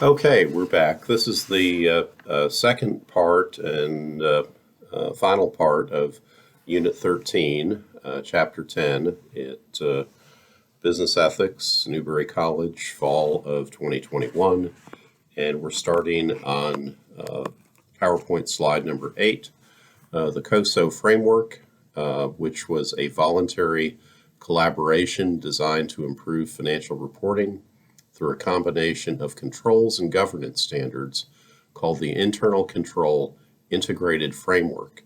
Okay, we're back. This is the second part and final part of Unit 13, Chapter 10 at Business Ethics, Newberry College, fall of 2021. And we're starting on PowerPoint slide number 8, the COSO framework, which was a voluntary collaboration designed to improve financial reporting through a combination of controls and governance standards called the Internal Control Integrated Framework.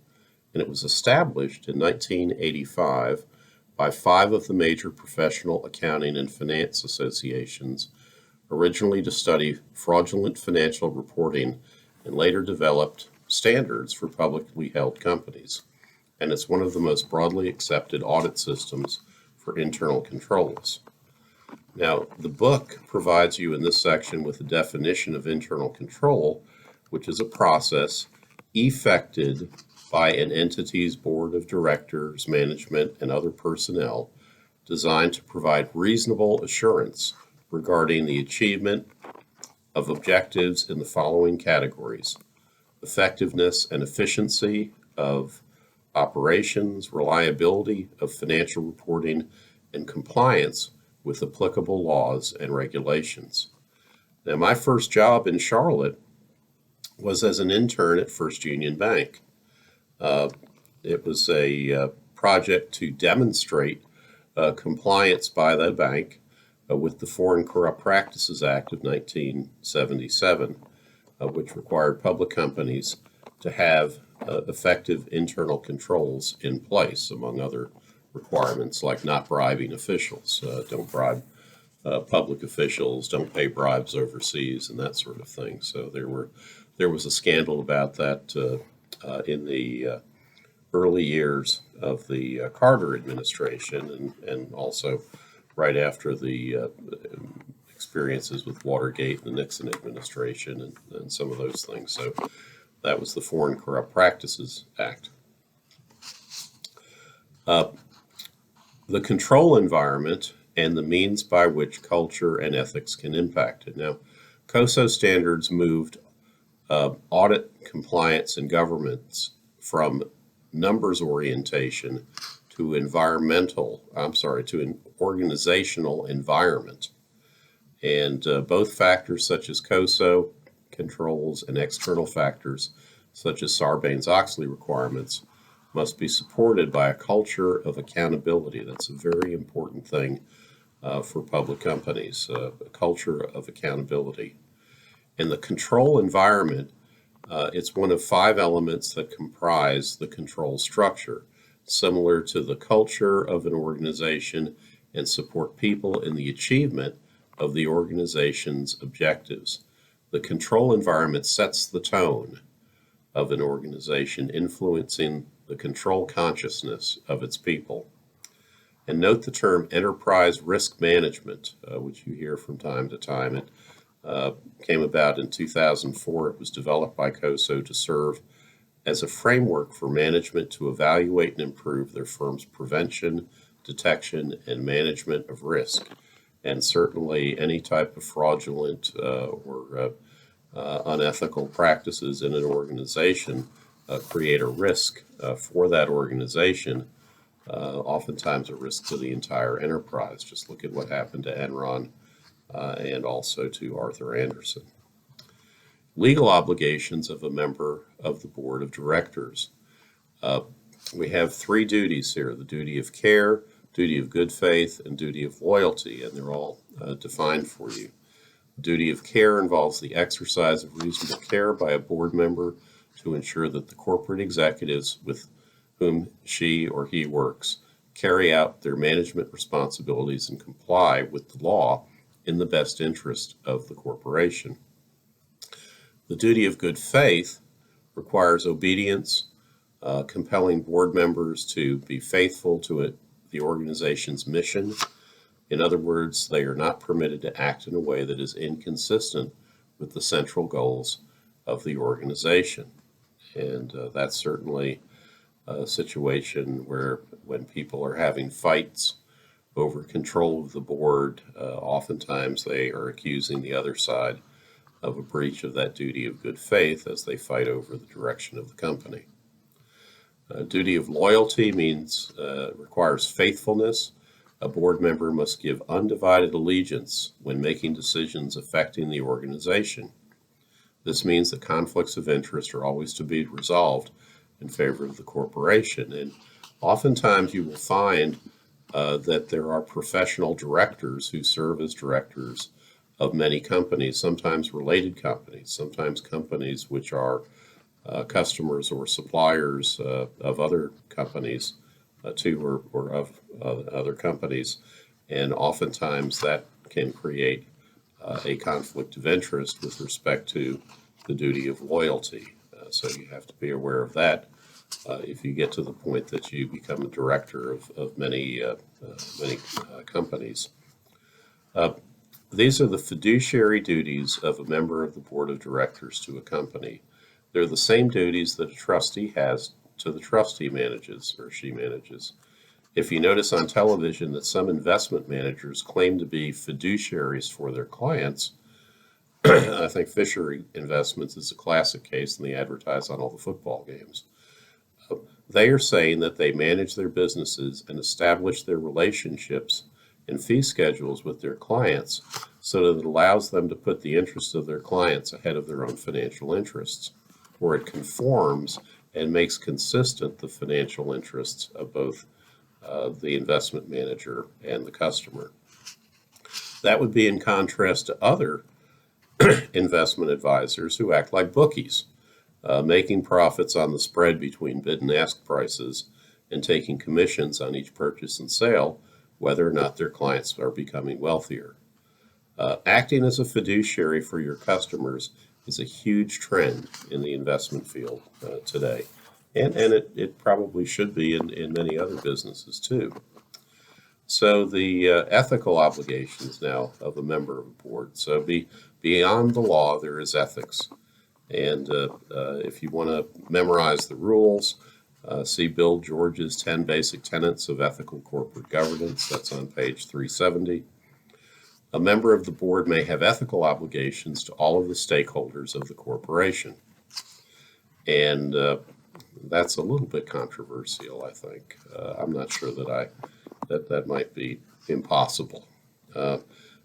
And it was established in 1985 by 5 of the major professional accounting and finance associations, originally to study fraudulent financial reporting, and later developed standards for publicly held companies. And it's one of the most broadly accepted audit systems for internal controls. Now, the book provides you in this section with a definition of internal control, which is a process effected by an entity's board of directors, management, and other personnel designed to provide reasonable assurance regarding the achievement of objectives in the following categories: effectiveness and efficiency of operations, reliability of financial reporting, and compliance with applicable laws and regulations. Now, my first job in Charlotte was as an intern at First Union Bank. It was a project to demonstrate compliance by the bank with the Foreign Corrupt Practices Act of 1977, which required public companies to have effective internal controls in place, among other requirements like not bribing officials, don't bribe public officials, don't pay bribes overseas, and that sort of thing. So there was a scandal about that in the early years of the Carter administration, and also right after the experiences with Watergate and the Nixon administration and some of those things. So that was the Foreign Corrupt Practices Act. The control environment and the means by which culture and ethics can impact it. Now, COSO standards moved audit, compliance, and governance from numbers orientation to an organizational environment. And both factors such as COSO controls and external factors such as Sarbanes-Oxley requirements must be supported by a culture of accountability. That's a very important thing for public companies, a culture of accountability. And the control environment, it's one of 5 elements that comprise the control structure, similar to the culture of an organization, and support people in the achievement of the organization's objectives. The control environment sets the tone of an organization, influencing the control consciousness of its people. And note the term enterprise risk management, which you hear from time to time. It came about in 2004. It was developed by COSO to serve as a framework for management to evaluate and improve their firm's prevention, detection, and management of risk. And certainly any type of fraudulent or unethical practices in an organization create a risk for that organization, oftentimes a risk to the entire enterprise. Just look at what happened to Enron and also to Arthur Andersen. Legal obligations of a member of the board of directors. We have 3 duties here: the duty of care, duty of good faith, and duty of loyalty, and they're all defined for you. Duty of care involves the exercise of reasonable care by a board member to ensure that the corporate executives with whom she or he works carry out their management responsibilities and comply with the law in the best interest of the corporation. The duty of good faith requires obedience, compelling board members to be faithful to the organization's mission. In other words, they are not permitted to act in a way that is inconsistent with the central goals of the organization. And that's certainly a situation where when people are having fights over control of the board, oftentimes they are accusing the other side of a breach of that duty of good faith as they fight over the direction of the company. Duty of loyalty requires faithfulness. A board member must give undivided allegiance when making decisions affecting the organization. This means that conflicts of interest are always to be resolved in favor of the corporation. And oftentimes you will find that there are professional directors who serve as directors of many companies, sometimes related companies, sometimes companies which are customers or suppliers of other companies to or of other companies. And oftentimes that can create a conflict of interest with respect to the duty of loyalty. So you have to be aware of that if you get to the point that you become a director of many companies. These are the fiduciary duties of a member of the board of directors to a company. They're the same duties that a trustee has to the trustee manages or she manages. If you notice on television that some investment managers claim to be fiduciaries for their clients, I think Fisher Investments is a classic case, and they advertise on all the football games. They are saying that they manage their businesses and establish their relationships and fee schedules with their clients so that it allows them to put the interests of their clients ahead of their own financial interests, or it conforms and makes consistent the financial interests of both the investment manager and the customer. That would be in contrast to other investment advisors who act like bookies, making profits on the spread between bid and ask prices and taking commissions on each purchase and sale, whether or not their clients are becoming wealthier. Acting as a fiduciary for your customers is a huge trend in the investment field today. And it probably should be in many other businesses too. So the ethical obligations now of a member of a board. So beyond the law, there is ethics. And if you want to memorize the rules, see Bill George's 10 Basic Tenets of Ethical Corporate Governance. That's on page 370. A member of the board may have ethical obligations to all of the stakeholders of the corporation. And that's a little bit controversial, I think. I'm not sure that might be impossible.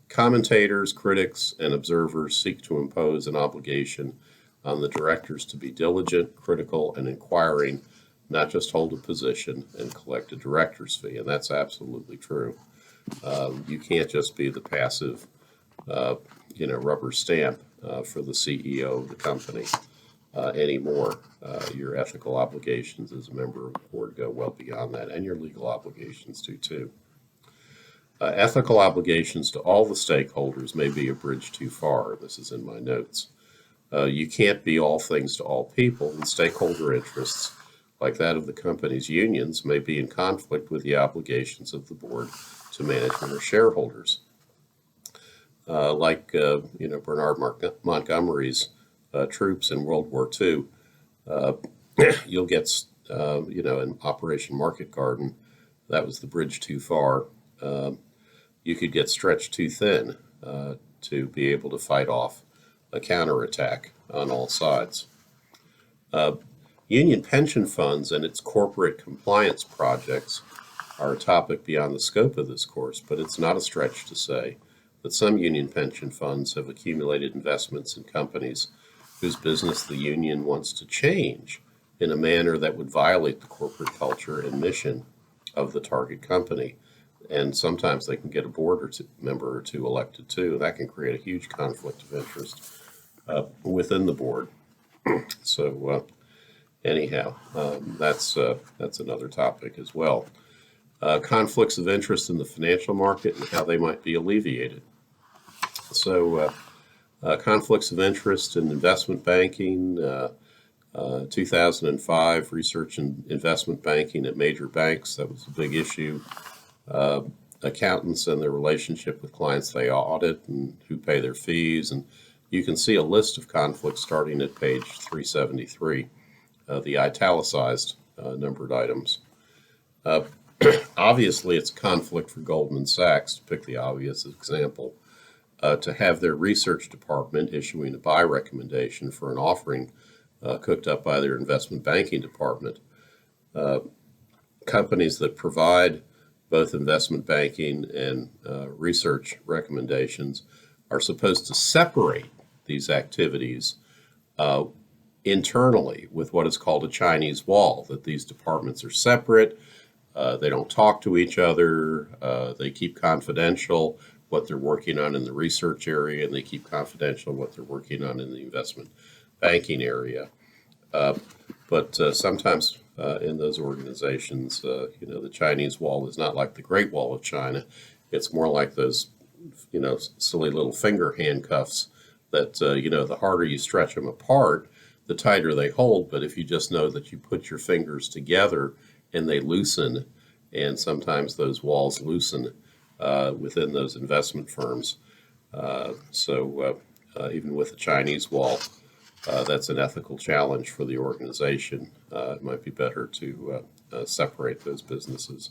Commentators, critics, and observers seek to impose an obligation on the directors to be diligent, critical, and inquiring, not just hold a position and collect a director's fee. And that's absolutely true. You can't just be the passive, rubber stamp for the CEO of the company anymore. Your ethical obligations as a member of the board go well beyond that, and your legal obligations do too. Ethical obligations to all the stakeholders may be a bridge too far. This is in my notes. You can't be all things to all people, and stakeholder interests, like that of the company's unions, may be in conflict with the obligations of the board to management or shareholders. Bernard Montgomery's troops in World War II, you'll get, in Operation Market Garden, that was the bridge too far. You could get stretched too thin to be able to fight off a counterattack on all sides. Union pension funds and its corporate compliance projects are a topic beyond the scope of this course, but it's not a stretch to say that some union pension funds have accumulated investments in companies whose business the union wants to change in a manner that would violate the corporate culture and mission of the target company. And sometimes they can get a board member or two elected too. That can create a huge conflict of interest within the board. So that's another topic as well. Conflicts of interest in the financial market and how they might be alleviated. So conflicts of interest in investment banking, 2005 research in investment banking at major banks, that was a big issue. Accountants and their relationship with clients they audit and who pay their fees. And you can see a list of conflicts starting at page 373, the italicized numbered items. Obviously, it's a conflict for Goldman Sachs, to pick the obvious example. to have their research department issuing a buy recommendation for an offering cooked up by their investment banking department. Companies that provide both investment banking and research recommendations are supposed to separate these activities internally with what is called a Chinese wall, that these departments are separate, they don't talk to each other, they keep confidential what they're working on in the research area, and they keep confidential what they're working on in the investment banking area. But sometimes in those organizations, the Chinese wall is not like the Great Wall of China. It's more like those, silly little finger handcuffs that, the harder you stretch them apart, the tighter they hold. But if you just know that you put your fingers together and they loosen, and sometimes those walls loosen within those investment firms. So even with the Chinese wall, that's an ethical challenge for the organization. It might be better to separate those businesses.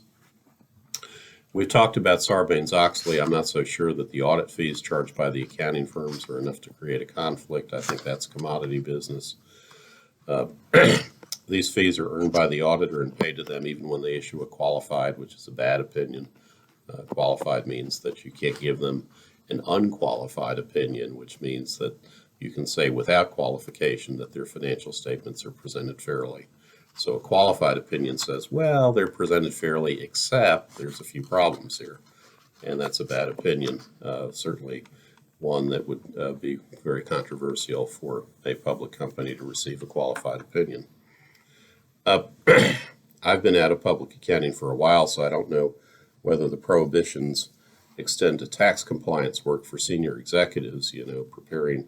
We've talked about Sarbanes-Oxley. I'm not so sure that the audit fees charged by the accounting firms are enough to create a conflict. I think that's commodity business. These fees are earned by the auditor and paid to them even when they issue a qualified, which is a bad opinion. Qualified means that you can't give them an unqualified opinion, which means that you can say without qualification that their financial statements are presented fairly. So a qualified opinion says, well, they're presented fairly, except there's a few problems here. And that's a bad opinion, certainly one that would be very controversial for a public company to receive a qualified opinion. I've been out of public accounting for a while, so I don't know whether the prohibitions extend to tax compliance work for senior executives, preparing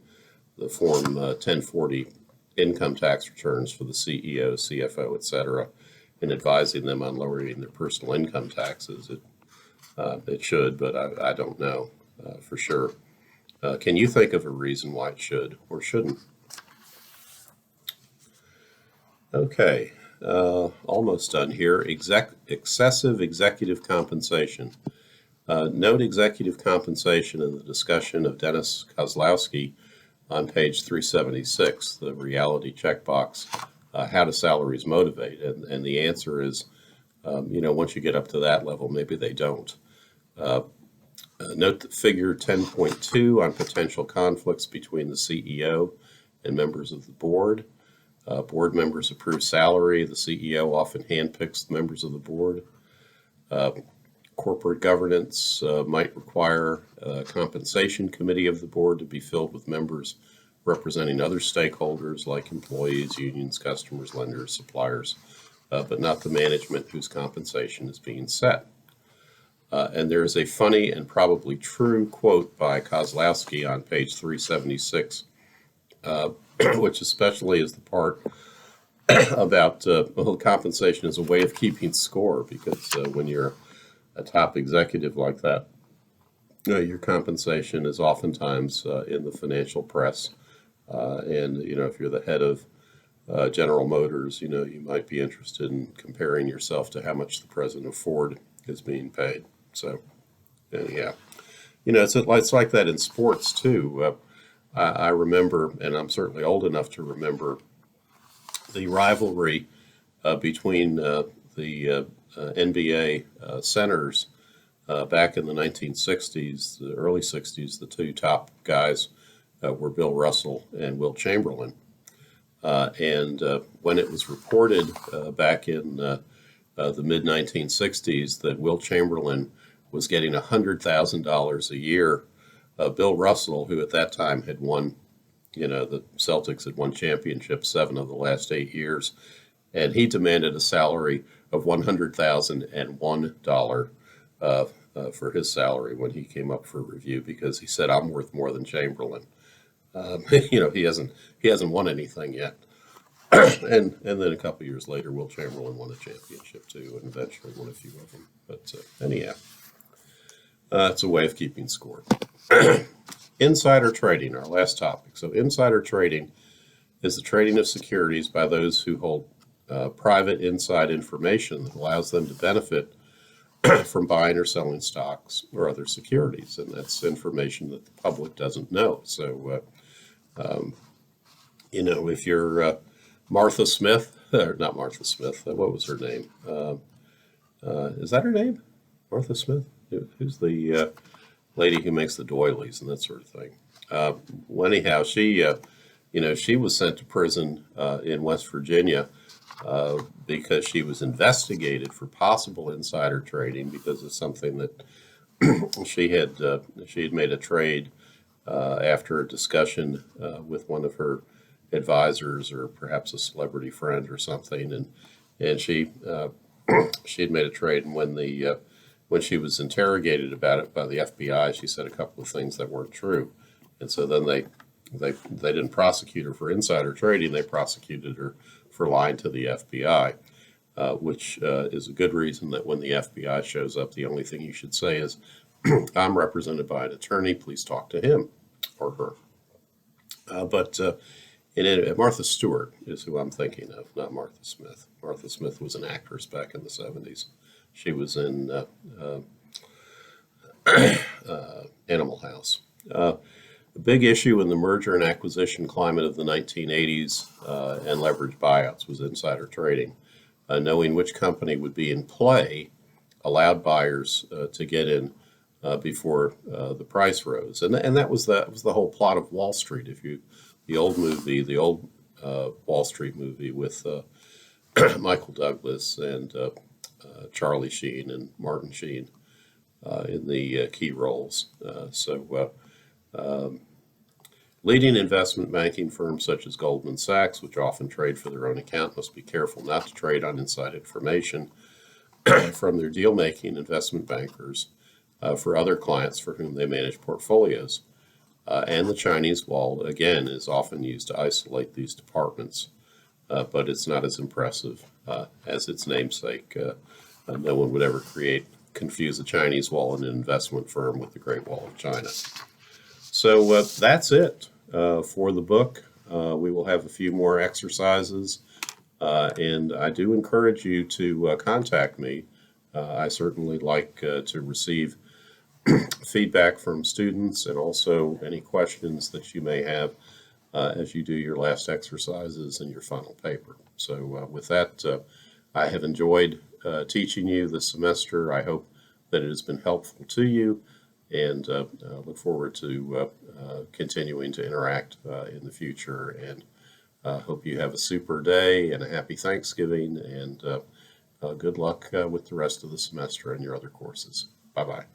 the Form 1040 income tax returns for the CEO, CFO, etc., and advising them on lowering their personal income taxes. It should, but I don't know for sure. Can you think of a reason why it should or shouldn't? Okay, almost done here. Excessive executive compensation. Note executive compensation in the discussion of Dennis Kozlowski on page 376, the reality checkbox, how do salaries motivate? And the answer is, once you get up to that level, maybe they don't. Note that figure 10.2 on potential conflicts between the CEO and members of the board. Board members approve salary. The CEO often handpicks the members of the board. Corporate governance might require a compensation committee of the board to be filled with members representing other stakeholders like employees, unions, customers, lenders, suppliers, but not the management whose compensation is being set. And there is a funny and probably true quote by Kozlowski on page 376, which especially is the part about compensation as a way of keeping score, because when you're a top executive like that, your compensation is oftentimes in the financial press. And, if you're the head of General Motors, you might be interested in comparing yourself to how much the president of Ford is being paid. So, yeah, it's like that in sports, too. I remember, and I'm certainly old enough to remember, the rivalry between the NBA centers back in the 1960s, the early 60s. The two top guys were Bill Russell and Wilt Chamberlain. And when it was reported back in the mid-1960s that Wilt Chamberlain was getting $100,000 a year, Bill Russell, who at that time had won, the Celtics had won championships 7 of the last 8 years, and he demanded a salary of $100,001 for his salary when he came up for review, because he said, I'm worth more than Chamberlain. He hasn't won anything yet. and then a couple years later, Wilt Chamberlain won a championship too, and eventually won a few of them. But anyhow, it's a way of keeping score. Insider trading, our last topic. So insider trading is the trading of securities by those who hold private inside information that allows them to benefit from buying or selling stocks or other securities, and that's information that the public doesn't know. So, if you're Martha Smith, or not Martha Smith, what was her name? Is that her name? Martha Smith? Who's the lady who makes the doilies and that sort of thing? Well, anyhow, she was sent to prison in West Virginia because she was investigated for possible insider trading because of something that she had made a trade after a discussion with one of her advisors or perhaps a celebrity friend or something, and she had made a trade, and when she was interrogated about it by the FBI, she said a couple of things that weren't true, and so then they didn't prosecute her for insider trading; they prosecuted her for lying to the FBI, which is a good reason that when the FBI shows up, the only thing you should say is, "I'm represented by an attorney. Please talk to him or her." But Martha Stewart is who I'm thinking of, not Martha Smith. Martha Smith was an actress back in the 70s. She was in Animal House. The big issue in the merger and acquisition climate of the 1980s and leveraged buyouts was insider trading. Knowing which company would be in play allowed buyers to get in before the price rose, and that was the whole plot of Wall Street. The old Wall Street movie with Michael Douglas and Charlie Sheen and Martin Sheen in the key roles. Leading investment banking firms such as Goldman Sachs, which often trade for their own account, must be careful not to trade on inside information from their deal-making investment bankers for other clients for whom they manage portfolios. And the Chinese wall, again, is often used to isolate these departments, but it's not as impressive as its namesake. No one would ever confuse the Chinese wall in an investment firm with the Great Wall of China. So that's it for the book. We will have a few more exercises, and I do encourage you to contact me. I certainly like to receive feedback from students and also any questions that you may have as you do your last exercises and your final paper. So with that, I have enjoyed teaching you this semester. I hope that it has been helpful to you, and look forward to continuing to interact in the future, and hope you have a super day and a happy Thanksgiving, and good luck with the rest of the semester and your other courses. Bye-bye.